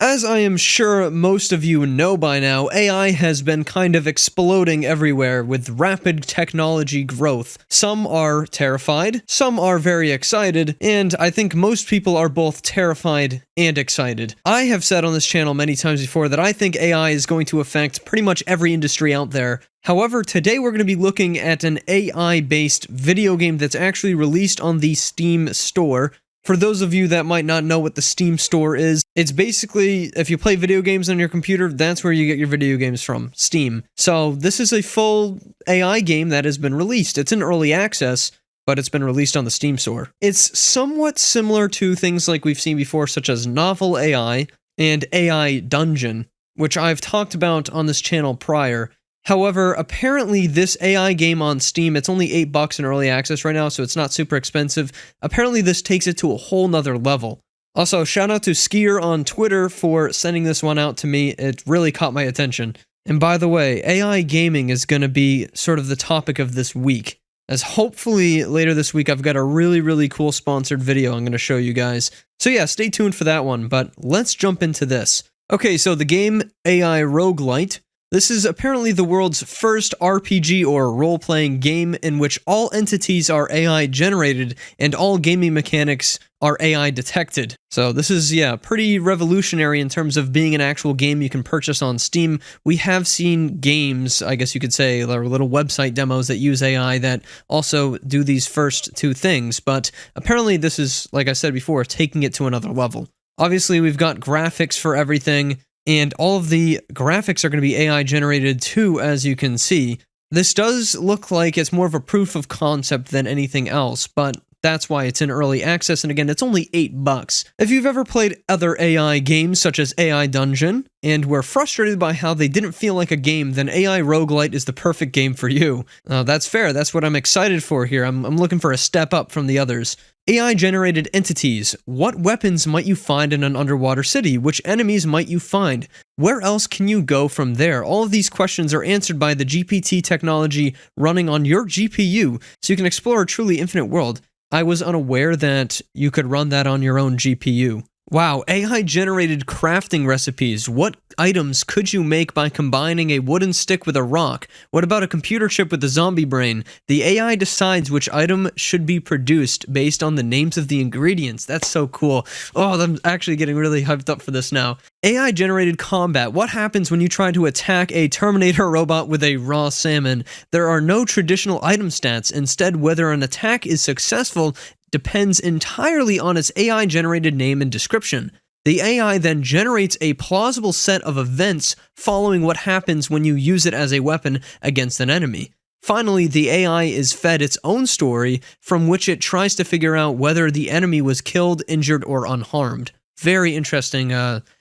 As I am sure most of you know by now, AI has been kind of exploding everywhere with rapid technology growth. Some are terrified, some are very excited, and I think most people are both terrified and excited. I have said on this channel many times before that I think AI is going to affect pretty much every industry out there. However, today we're going to be looking at an AI-based video game that's actually released on the Steam store. For those of you that might not know what the Steam store is, it's basically, if you play video games on your computer, that's where you get your video games from, Steam. So this is a full AI game that has been released. It's in early access, but it's been released on the Steam store. It's somewhat similar to things like we've seen before, such as Novel AI and AI Dungeon, which I've talked about on this channel prior. However, apparently this AI game on Steam, it's only $8 in early access right now, so it's not super expensive. Apparently this takes it to a whole nother level. Also, shout out to Skier on Twitter for sending this one out to me. It really caught my attention. And by the way, AI gaming is going to be sort of the topic of this week, as hopefully later this week I've got a really cool sponsored video I'm going to show you guys. So yeah, stay tuned for that one, but let's jump into this. Okay, so the game AI Rougelite. This is apparently the world's first RPG or role-playing game in which all entities are AI generated and all gaming mechanics are AI detected. So this is, yeah, pretty revolutionary in terms of being an actual game you can purchase on Steam. We have seen games, I guess you could say, or little website demos that use AI that also do these first two things, but apparently this is, like I said before, taking it to another level. Obviously, we've got graphics for everything, and all of the graphics are going to be AI generated too, as you can see. This does look like it's more of a proof of concept than anything else, but that's why it's in early access, and again, it's only $8. If you've ever played other AI games such as AI Dungeon, and were frustrated by how they didn't feel like a game, then AI Roguelite is the perfect game for you. That's fair, that's what I'm excited for here. I'm looking for a step up from the others. AI-generated entities. What weapons might you find in an underwater city? Which enemies might you find? Where else can you go from there? All of these questions are answered by the GPT technology running on your GPU, so you can explore a truly infinite world. I was unaware that you could run that on your own GPU. Wow, AI-generated crafting recipes. What items could you make by combining a wooden stick with a rock? What about a computer chip with a zombie brain? The AI decides which item should be produced based on the names of the ingredients. That's so cool. Oh, I'm actually getting really hyped up for this now. AI-generated combat. What happens when you try to attack a Terminator robot with a raw salmon? There are no traditional item stats. Instead, whether an attack is successful depends entirely on its AI-generated name and description. The AI then generates a plausible set of events following what happens when you use it as a weapon against an enemy. Finally, the AI is fed its own story, from which it tries to figure out whether the enemy was killed, injured, or unharmed. Very interesting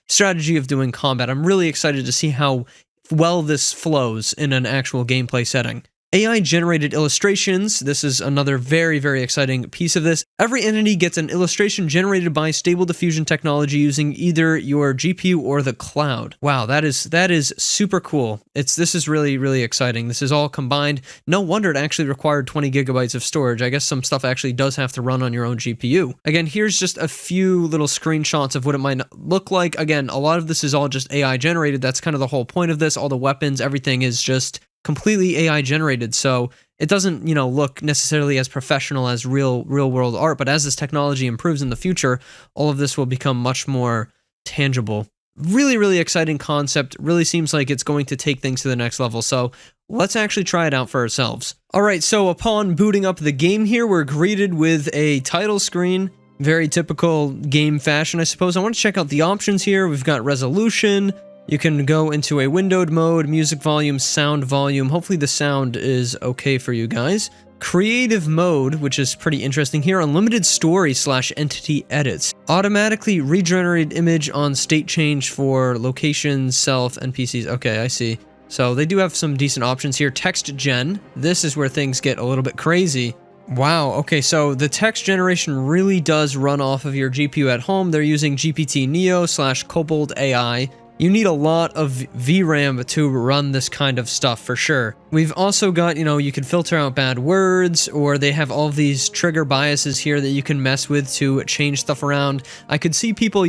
strategy of doing combat. I'm really excited to see how well this flows in an actual gameplay setting. AI-generated illustrations. This is another very exciting piece of this. Every entity gets an illustration generated by Stable Diffusion technology using either your GPU or the cloud. Wow, that is super cool. This is really exciting. This is all combined. No wonder it actually required 20 gigabytes of storage. I guess some stuff actually does have to run on your own GPU. Again, here's just a few little screenshots of what it might look like. Again, a lot of this is all just AI generated. That's kind of the whole point of this. All the weapons, everything is just completely AI generated, so it doesn't, look necessarily as professional as real world art, but as this technology improves in the future, all of this will become much more tangible. Really exciting concept. Really seems like it's going to take things to the next level, so let's actually try it out for ourselves. Alright, so upon booting up the game here, we're greeted with a title screen. Very typical game fashion, I suppose. I want to check out the options here. We've got resolution. You can go into a windowed mode, music volume, sound volume. Hopefully the sound is okay for you guys. Creative mode, which is pretty interesting here. Unlimited story / entity edits. Automatically regenerated image on state change for locations, self, NPCs. Okay, I see. So they do have some decent options here. Text gen. This is where things get a little bit crazy. Wow, okay, so the text generation really does run off of your GPU at home. They're using GPT Neo / Cobalt AI. You need a lot of VRAM to run this kind of stuff for sure. We've also got, you can filter out bad words, or they have all these trigger biases here that you can mess with to change stuff around. I could see people,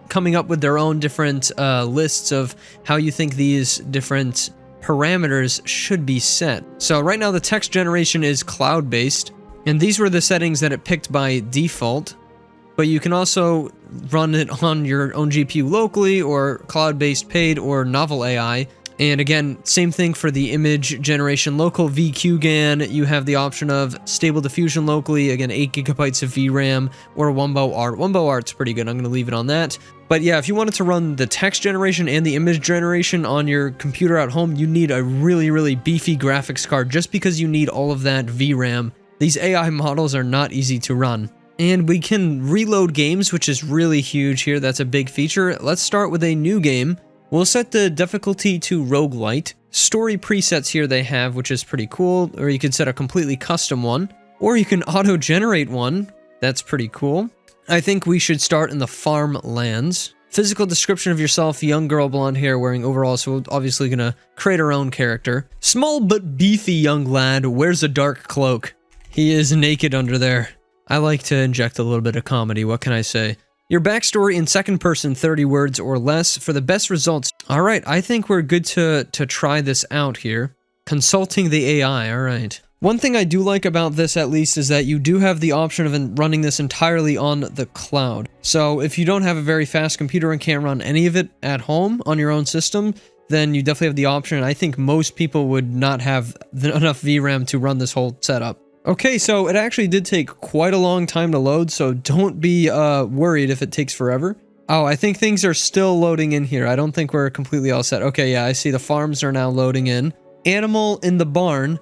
coming up with their own different lists of how you think these different parameters should be set. So right now the text generation is cloud-based, and these were the settings that it picked by default. But you can also run it on your own GPU locally, or cloud-based paid, or novel AI. And again, same thing for the image generation local VQGAN. You have the option of stable diffusion locally, again 8 gigabytes of VRAM, or Wumbo Art. Wumbo Art's pretty good, I'm going to leave it on that. But yeah, if you wanted to run the text generation and the image generation on your computer at home, you need a really, really beefy graphics card just because you need all of that VRAM. These AI models are not easy to run. And we can reload games, which is really huge here. That's a big feature. Let's start with a new game. We'll set the difficulty to roguelite. Story presets here they have, which is pretty cool. Or you can set a completely custom one. Or you can auto-generate one. That's pretty cool. I think we should start in the farmlands. Physical description of yourself, young girl, blonde hair, wearing overalls, so we're obviously gonna create our own character. Small but beefy young lad wears a dark cloak. He is naked under there. I like to inject a little bit of comedy, what can I say? Your backstory in second person, 30 words or less for the best results. Alright, I think we're good to try this out here. Consulting the AI, alright. One thing I do like about this at least is that you do have the option of running this entirely on the cloud. So if you don't have a very fast computer and can't run any of it at home on your own system, then you definitely have the option. I think most people would not have enough VRAM to run this whole setup. Okay, so it actually did take quite a long time to load, so don't be worried if it takes forever. Oh, I think things are still loading in here. I don't think we're completely all set. Okay, yeah, I see the farms are now loading in. Animal in the barn.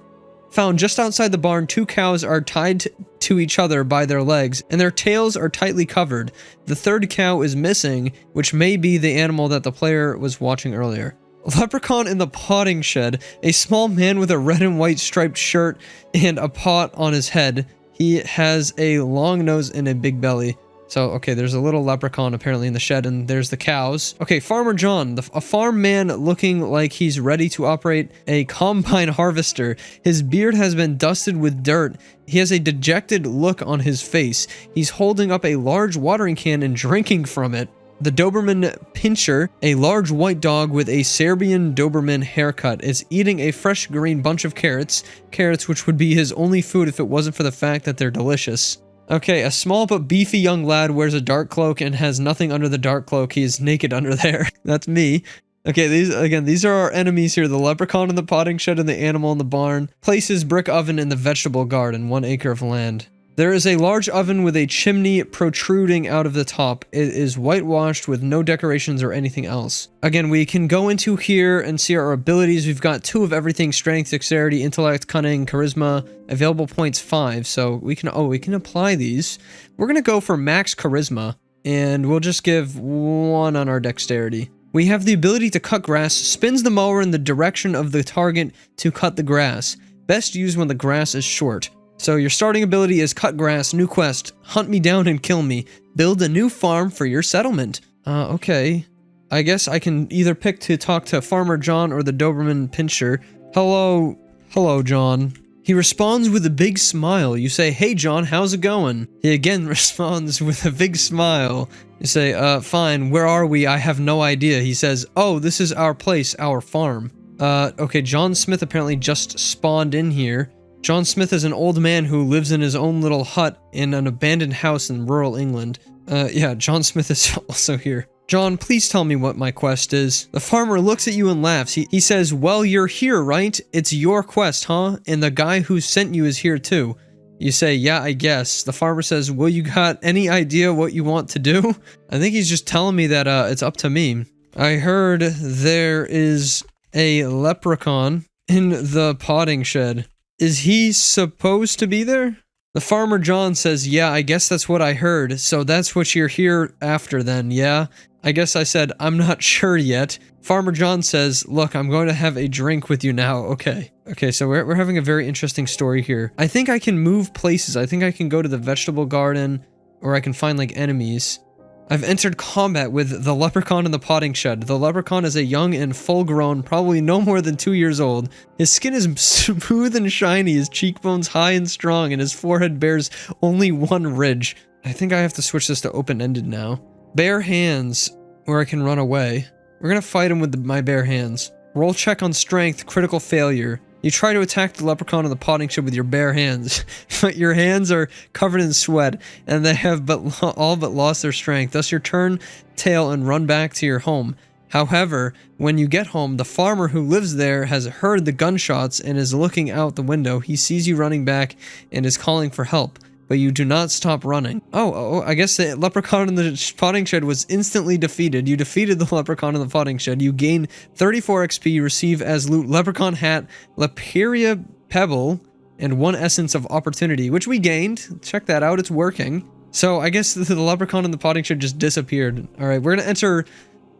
Found just outside the barn, 2 cows are tied to each other by their legs, and their tails are tightly covered. The third cow is missing, which may be the animal that the player was watching earlier. Leprechaun in the potting shed. A small man with a red and white striped shirt and a pot on his head. He has a long nose and a big belly. So, okay, there's a little leprechaun apparently in the shed, and there's the cows. Okay, Farmer John, a farm man looking like he's ready to operate a combine harvester. His beard has been dusted with dirt. He has a dejected look on his face. He's holding up a large watering can and drinking from it. The Doberman Pinscher, a large white dog with a Serbian Doberman haircut, is eating a fresh green bunch of carrots. Carrots which would be his only food if it wasn't for the fact that they're delicious. Okay, a small but beefy young lad wears a dark cloak and has nothing under the dark cloak. He is naked under there. That's me. Okay, these are our enemies here. The leprechaun in the potting shed and the animal in the barn. Places brick oven in the vegetable garden, 1 acre of land. There is a large oven with a chimney protruding out of the top. It is whitewashed with no decorations or anything else. Again, we can go into here and see our abilities. We've got 2 of everything: strength, dexterity, intellect, cunning, charisma. Available points 5, so we can apply these. We're gonna go for max charisma, and we'll just give 1 on our dexterity. We have the ability to cut grass. Spins the mower in the direction of the target to cut the grass. Best used when the grass is short. So your starting ability is cut grass, new quest, hunt me down and kill me, build a new farm for your settlement. Okay. I guess I can either pick to talk to Farmer John or the Doberman Pinscher. Hello, John. He responds with a big smile. You say, "Hey John, how's it going?" He again responds with a big smile. You say, "Fine, where are we? I have no idea." He says, "Oh, this is our place, our farm." Okay, John Smith apparently just spawned in here. John Smith is an old man who lives in his own little hut in an abandoned house in rural England. Yeah, John Smith is also here. John, please tell me what my quest is. The farmer looks at you and laughs. He says, "Well, you're here, right? It's your quest, huh? And the guy who sent you is here too." You say, "Yeah, I guess." The farmer says, "Well, you got any idea what you want to do?" I think he's just telling me that it's up to me. I heard there is a leprechaun in the potting shed. Is he supposed to be there? The Farmer John says, "Yeah, I guess that's what I heard. So that's what you're here after then, yeah?" I guess I said, "I'm not sure yet." Farmer John says, "Look, I'm going to have a drink with you now." Okay, so we're having a very interesting story here. I think I can move places. I think I can go to the vegetable garden, or I can find like enemies. I've entered combat with the leprechaun in the potting shed. The leprechaun is a young and full-grown, probably no more than 2 years old. His skin is smooth and shiny, his cheekbones high and strong, and his forehead bears only 1 ridge. I think I have to switch this to open-ended now. Bare hands, where I can run away. We're gonna fight him with my bare hands. Roll check on strength, critical failure. You try to attack the leprechaun in the potting shed with your bare hands, but your hands are covered in sweat, and they have all but lost their strength. Thus you turn tail and run back to your home. However, when you get home, the farmer who lives there has heard the gunshots and is looking out the window. He sees you running back and is calling for help, but you do not stop running. Oh, I guess the leprechaun in the potting shed was instantly defeated. You defeated the leprechaun in the potting shed. You gain 34 XP. You receive as loot leprechaun hat, Laperia pebble, and 1 essence of opportunity, which we gained. Check that out. It's working. So I guess the leprechaun in the potting shed just disappeared. All right, we're going to enter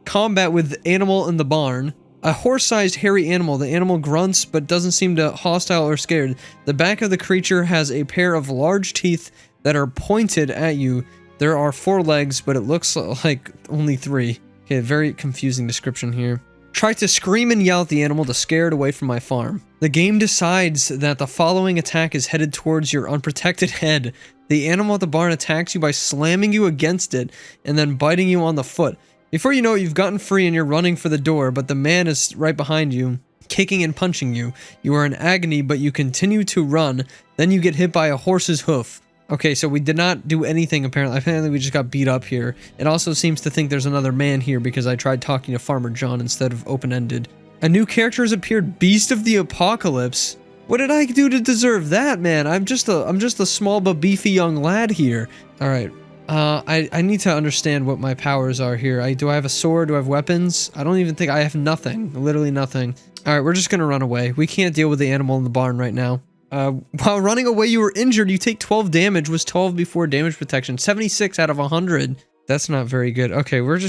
combat with animal in the barn. A horse-sized hairy animal. The animal grunts but doesn't seem to hostile or scared. The back of the creature has a pair of large teeth that are pointed at you. There are 4 legs, but it looks like only 3. Okay, very confusing description here. Try to scream and yell at the animal to scare it away from my farm. The game decides that the following attack is headed towards your unprotected head. The animal at the barn attacks you by slamming you against it and then biting you on the foot. Before you know it, you've gotten free and you're running for the door, but the man is right behind you, kicking and punching you. You are in agony, but you continue to run. Then you get hit by a horse's hoof. Okay, so we did not do anything apparently. Apparently we just got beat up here. It also seems to think there's another man here because I tried talking to Farmer John instead of open-ended. A new character has appeared, Beast of the Apocalypse. What did I do to deserve that, man? I'm just a small but beefy young lad here. All right. I need to understand what my powers are here. Do I have a sword? Do I have weapons? I don't even think I have nothing. Literally nothing. Alright, we're just gonna run away. We can't deal with the animal in the barn right now. While running away, you were injured. You take 12 damage. Was 12 before damage protection. 76 out of 100. That's not very good. Okay, we're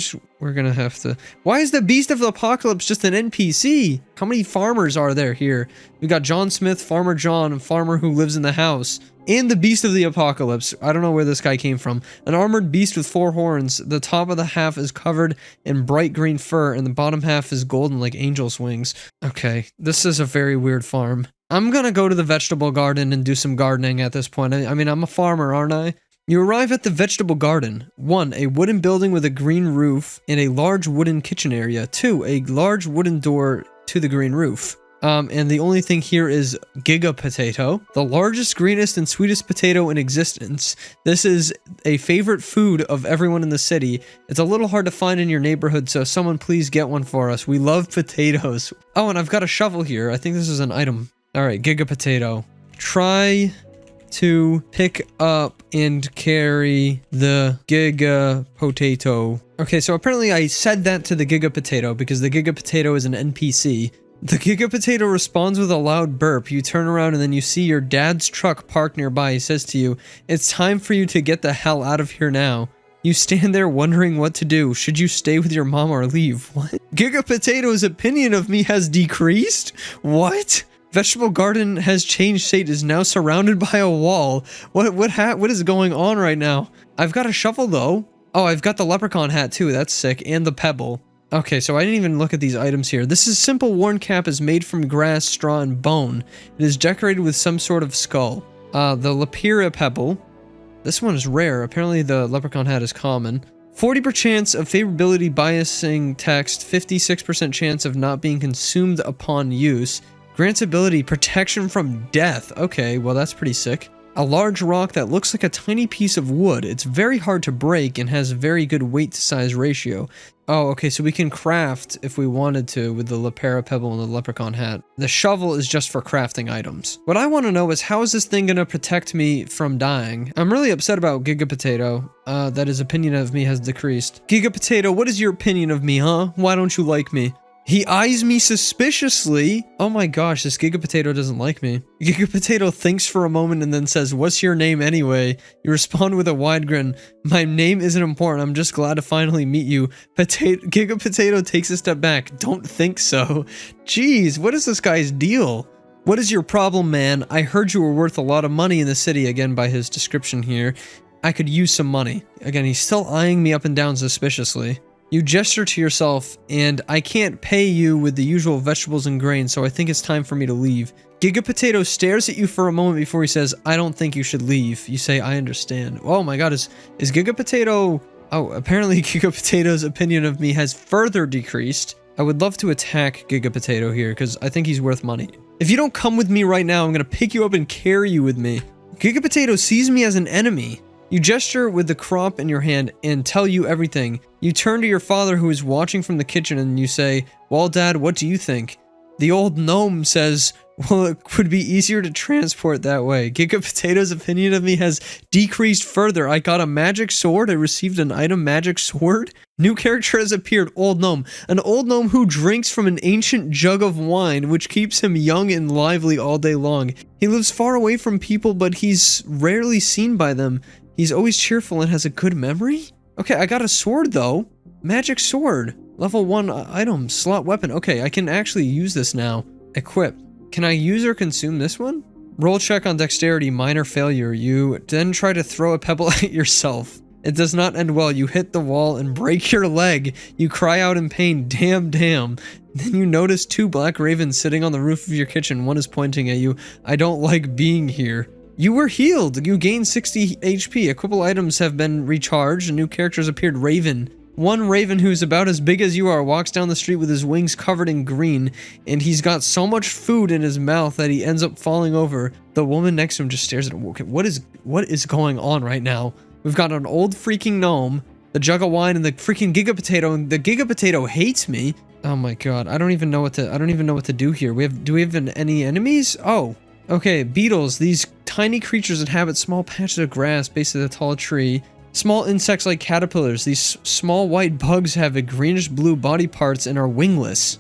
gonna have to... Why is the Beast of the Apocalypse just an NPC? How many farmers are there here? We got John Smith, Farmer John, a farmer who lives in the house. And the Beast of the Apocalypse. I don't know where this guy came from. An armored beast with 4 horns. The top of the half is covered in bright green fur, and the bottom half is golden like angel's wings. Okay, this is a very weird farm. I'm gonna go to the vegetable garden and do some gardening at this point. I mean, I'm a farmer, aren't I? You arrive at the vegetable garden. 1. A wooden building with a green roof and a large wooden kitchen area. 2. A large wooden door to the green roof. And the only thing here is Giga Potato, the largest, greenest, and sweetest potato in existence. This is a favorite food of everyone in the city. It's a little hard to find in your neighborhood, so someone please get one for us. We love potatoes. Oh, and I've got a shovel here. I think this is an item. Alright, Giga Potato. Try to pick up and carry the Giga Potato. Okay, so apparently I said that to the Giga Potato because the Giga Potato is an NPC. The Giga Potato responds with a loud burp. You turn around and then you see your dad's truck parked nearby. He says to you, "It's time for you to get the hell out of here now." You stand there wondering what to do. Should you stay with your mom or leave? What? Giga Potato's opinion of me has decreased? What? Vegetable garden has changed state, is now surrounded by a wall. What is going on right now? I've got a shovel though. Oh, I've got the leprechaun hat too. That's sick. And the pebble. Okay, so I didn't even look at these items here. This is simple worn cap is made from grass, straw, and bone. It is decorated with some sort of skull. The Laperia pebble. This one is rare. Apparently the leprechaun hat is common. 40% chance of favorability biasing text. 56% chance of not being consumed upon use. Grants ability protection from death. Okay, well that's pretty sick. A large rock that looks like a tiny piece of wood. It's very hard to break and has a very good weight to size ratio. Oh, okay, so we can craft if we wanted to with the Lapera pebble and the leprechaun hat. The shovel is just for crafting items. What I want to know is how is this thing going to protect me from dying? I'm really upset about Giga Potato, that his opinion of me has decreased. Giga Potato, what is your opinion of me, huh? Why don't you like me? He eyes me suspiciously. Oh my gosh, this Giga Potato doesn't like me. Giga Potato thinks for a moment and then says, "What's your name anyway?" You respond with a wide grin. "My name isn't important. I'm just glad to finally meet you." Giga Potato takes a step back. "Don't think so." Jeez, what is this guy's deal? "What is your problem, man? I heard you were worth a lot of money in the city," again by his description here. "I could use some money." Again, he's still eyeing me up and down suspiciously. You gesture to yourself, and "I can't pay you with the usual vegetables and grain, so I think it's time for me to leave." Giga Potato stares at you for a moment before he says, "I don't think you should leave." You say, "I understand." Oh my god, is Giga Potato Oh, apparently Giga Potato's opinion of me has further decreased. I would love to attack Giga Potato here because I think he's worth money. If you don't come with me right now, I'm gonna pick you up and carry you with me. Giga Potato sees me as an enemy. You gesture with the crop in your hand and tell you everything. You turn to your father who is watching from the kitchen and you say, "Well, Dad, what do you think?" The old gnome says, "Well, it would be easier to transport that way." Giga Potato's opinion of me has decreased further. I got a magic sword. I received an item magic sword. New character has appeared, old gnome. An old gnome who drinks from an ancient jug of wine, which keeps him young and lively all day long. He lives far away from people, but he's rarely seen by them. He's always cheerful and has a good memory? Okay, I got a sword though. Magic sword. Level 1 item, slot weapon. Okay, I can actually use this now. Equip. Can I use or consume this one? Roll check on dexterity, minor failure. You then try to throw a pebble at yourself. It does not end well. You hit the wall and break your leg. You cry out in pain, damn, damn. Then you notice 2 black ravens sitting on the roof of your kitchen. One is pointing at you. I don't like being here. You were healed. You gained 60 HP. Equipable items have been recharged. New characters appeared. Raven. One raven who's about as big as you are walks down the street with his wings covered in green, and he's got so much food in his mouth that he ends up falling over. The woman next to him just stares at him. Okay, what is going on right now? We've got an old freaking gnome, the jug of wine, and the freaking Giga Potato, and the Giga Potato hates me. Oh my god, I don't even know what to do here. Do we have any enemies? Oh, okay, beetles. These tiny creatures inhabit small patches of grass based at a tall tree. Small insects like caterpillars. These small white bugs have a greenish blue body parts and are wingless.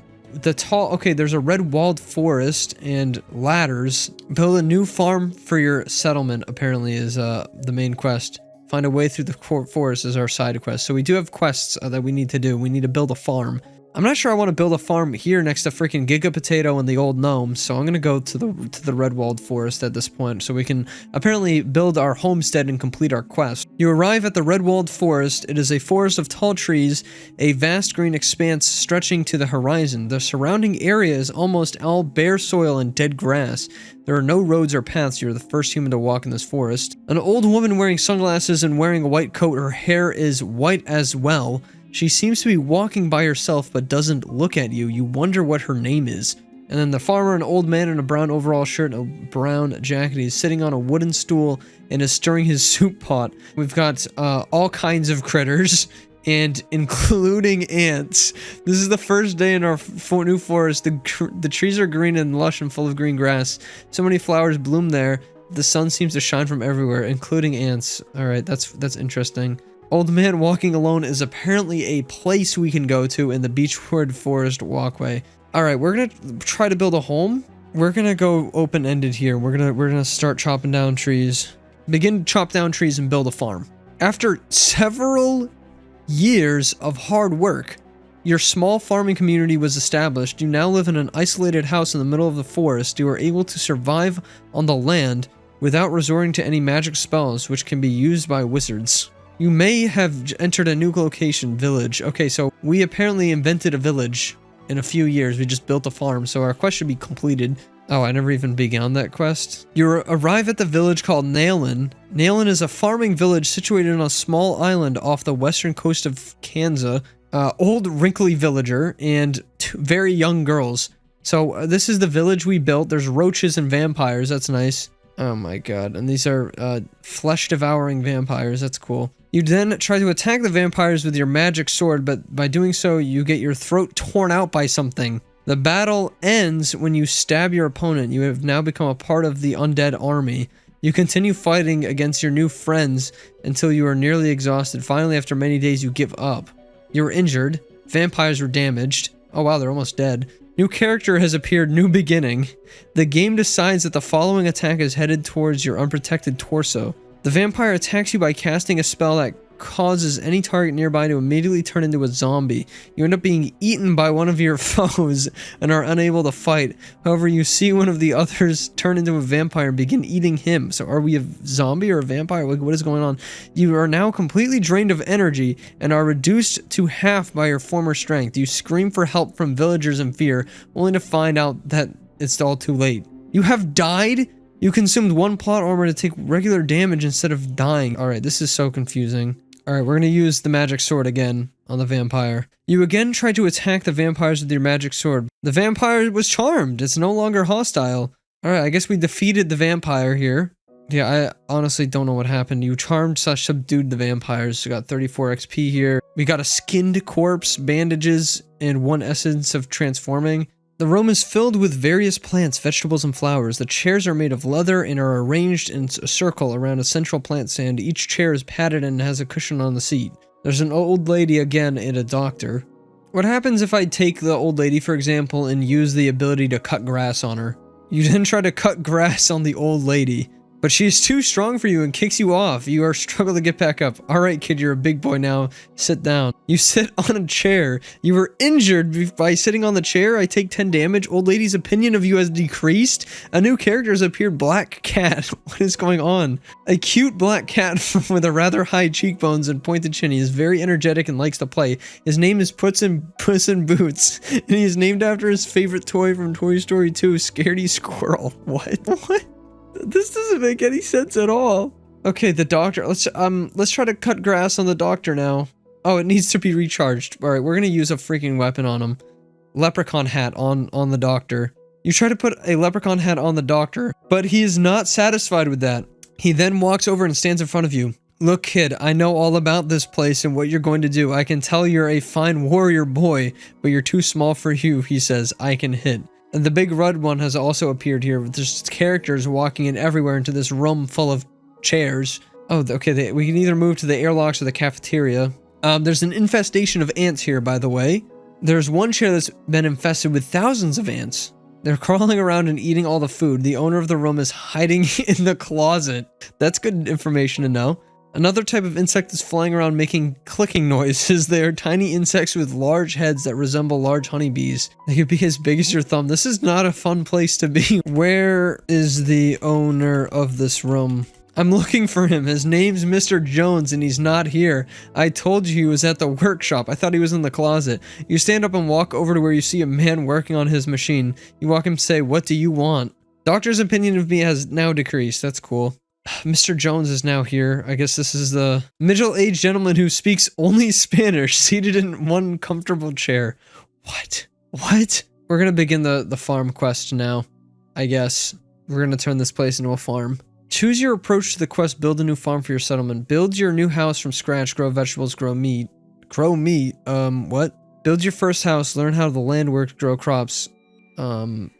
Okay, there's a red walled forest and ladders. Build a new farm for your settlement, apparently, is the main quest. Find a way through the forest is our side quest. So we do have quests that we need to do. We need to build a farm. I'm not sure I want to build a farm here next to freaking Giga Potato and the old gnome, so I'm gonna go to the red walled forest at this point, so we can apparently build our homestead and complete our quest. You arrive at the red walled forest. It is a forest of tall trees, a vast green expanse stretching to the horizon. The surrounding area is almost all bare soil and dead grass. There are no roads or paths. You're the first human to walk in this forest. An old woman wearing sunglasses and wearing a white coat. Her hair is white as well. She seems to be walking by herself but doesn't look at you. You wonder what her name is. And then the farmer, an old man in a brown overall shirt and a brown jacket. He's sitting on a wooden stool and is stirring his soup pot. We've got all kinds of critters, and including ants. This is the first day in our new forest. The trees are green and lush and full of green grass. So many flowers bloom there. The sun seems to shine from everywhere, including ants. Alright, that's interesting. Old man walking alone is apparently a place we can go to in the Beechwood Forest walkway. Alright, we're gonna try to build a home. We're gonna go open-ended here. We're gonna start chopping down trees. Begin to chop down trees and build a farm. After several years of hard work, your small farming community was established. You now live in an isolated house in the middle of the forest. You are able to survive on the land without resorting to any magic spells, which can be used by wizards. You may have entered a new location, village. Okay, so we apparently invented a village in a few years. We just built a farm, so our quest should be completed. Oh, I never even began that quest. You arrive at the village called Nailin. Nailin is a farming village situated on a small island off the western coast of Kansas. Old wrinkly villager and 2 very young girls. So this is the village we built. There's roaches and vampires. That's nice. Oh my god. And these are flesh-devouring vampires. That's cool. You then try to attack the vampires with your magic sword, but by doing so, you get your throat torn out by something. The battle ends when you stab your opponent. You have now become a part of the undead army. You continue fighting against your new friends until you are nearly exhausted. Finally, after many days, you give up. You were injured. Vampires were damaged. Oh wow, they're almost dead. New character has appeared, new beginning. The game decides that the following attack is headed towards your unprotected torso. The vampire attacks you by casting a spell that causes any target nearby to immediately turn into a zombie. You end up being eaten by one of your foes and are unable to fight. However, you see one of the others turn into a vampire and begin eating him. So are we a zombie or a vampire? What is going on? You are now completely drained of energy and are reduced to half by your former strength. You scream for help from villagers in fear, only to find out that it's all too late. You have died? You consumed 1 plot armor to take regular damage instead of dying. Alright, this is so confusing. Alright, we're gonna use the magic sword again on the vampire. You again try to attack the vampires with your magic sword. The vampire was charmed. It's no longer hostile. Alright, I guess we defeated the vampire here. Yeah, I honestly don't know what happened. You charmed / subdued the vampires. We got 34 XP here. We got a skinned corpse, bandages, and 1 essence of transforming. The room is filled with various plants, vegetables, and flowers. The chairs are made of leather and are arranged in a circle around a central plant stand. Each chair is padded and has a cushion on the seat. There's an old lady again and a doctor. What happens if I take the old lady, for example, and use the ability to cut grass on her? You then try to cut grass on the old lady, but she is too strong for you and kicks you off. You are struggling to get back up. Alright kid, you're a big boy now. Sit down. You sit on a chair. You were injured by sitting on the chair. I take 10 damage. Old lady's opinion of you has decreased. A new character has appeared. Black cat. What is going on? A cute black cat with a rather high cheekbones and pointed chin. He is very energetic and likes to play. His name is Puss in Boots. And he is named after his favorite toy from Toy Story 2, Scaredy Squirrel. What? What? This doesn't make any sense at all. Okay, the doctor. Let's try to cut grass on the doctor now. Oh, it needs to be recharged. All right, we're gonna use a freaking weapon on him. Leprechaun hat on the doctor. You try to put a leprechaun hat on the doctor, but he is not satisfied with that. He then walks over and stands in front of you. Look, kid, I know all about this place and what you're going to do. I can tell you're a fine warrior boy, but you're too small for you, he says. I can hit. And the big red one has also appeared here with just characters walking in everywhere into this room full of chairs. Oh, okay, we can either move to the airlocks or the cafeteria. There's an infestation of ants here, by the way. There's one chair that's been infested with thousands of ants. They're crawling around and eating all the food. The owner of the room is hiding in the closet. That's good information to know. Another type of insect is flying around making clicking noises. They are tiny insects with large heads that resemble large honeybees. They could be as big as your thumb. This is not a fun place to be. Where is the owner of this room? I'm looking for him. His name's Mr. Jones and he's not here. I told you he was at the workshop. I thought he was in the closet. You stand up and walk over to where you see a man working on his machine. You walk him and say, "What do you want?" Doctor's opinion of me has now decreased. That's cool. Mr. Jones is now here. I guess this is the middle-aged gentleman who speaks only Spanish, seated in one comfortable chair. What? What? We're gonna begin the farm quest now, I guess. We're gonna turn this place into a farm. Choose your approach to the quest. Build a new farm for your settlement. Build your new house from scratch. Grow vegetables. Grow meat. Grow meat? What? Build your first house. Learn how the land works. Grow crops. We're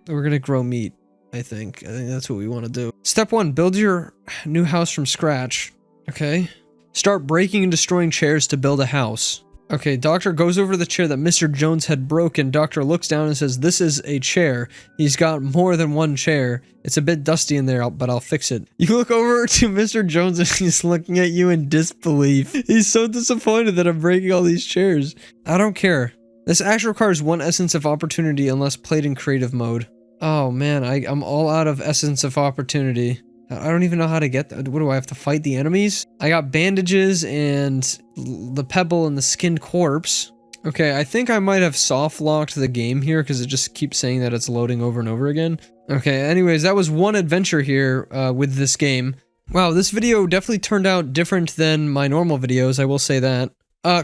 gonna grow meat. I think that's what we want to do. Step 1, build your new house from scratch. Okay. Start breaking and destroying chairs to build a house. Okay, Doctor goes over to the chair that Mr. Jones had broken. Doctor looks down and says, "This is a chair." He's got more than one chair. It's a bit dusty in there, but I'll fix it. You look over to Mr. Jones and he's looking at you in disbelief. He's so disappointed that I'm breaking all these chairs. I don't care. This actually requires 1 essence of opportunity unless played in creative mode. Oh man, I'm all out of essence of opportunity. I don't even know how to get that. What do I have to fight the enemies? I got bandages and the pebble and the skinned corpse. Okay, I think I might have soft locked the game here because it just keeps saying that it's loading over and over again. Okay, anyways, that was one adventure here with this game. Wow, this video definitely turned out different than my normal videos, I will say that.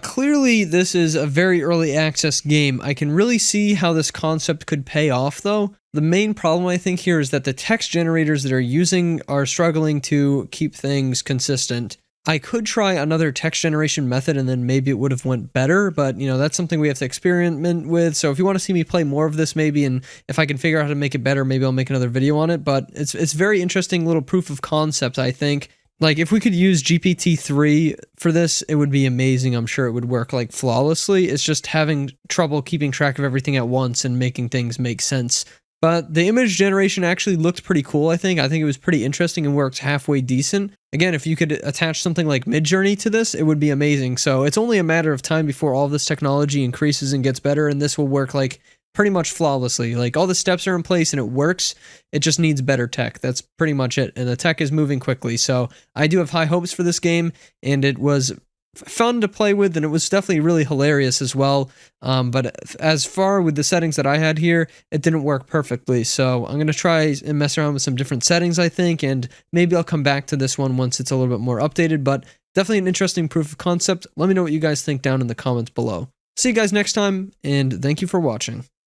Clearly this is a very early access game. I can really see how this concept could pay off though. The main problem I think here is that the text generators that are using are struggling to keep things consistent. I could try another text generation method and then maybe it would have went better, but you know, that's something we have to experiment with. So if you want to see me play more of this maybe, and if I can figure out how to make it better, maybe I'll make another video on it, but it's very interesting little proof of concept, I think. Like, if we could use GPT-3 for this, it would be amazing. I'm sure it would work, like, flawlessly. It's just having trouble keeping track of everything at once and making things make sense. But the image generation actually looked pretty cool, I think. I think it was pretty interesting and worked halfway decent. Again, if you could attach something like Midjourney to this, it would be amazing. So it's only a matter of time before all this technology increases and gets better, and this will work, like, pretty much flawlessly. Like, all the steps are in place and it works. It just needs better tech. That's pretty much it. And the tech is moving quickly. So I do have high hopes for this game, and it was fun to play with, and it was definitely really hilarious as well. But as far with the settings that I had here, it didn't work perfectly. So I'm going to try and mess around with some different settings, I think, and maybe I'll come back to this one once it's a little bit more updated. But definitely an interesting proof of concept. Let me know what you guys think down in the comments below. See you guys next time, and thank you for watching.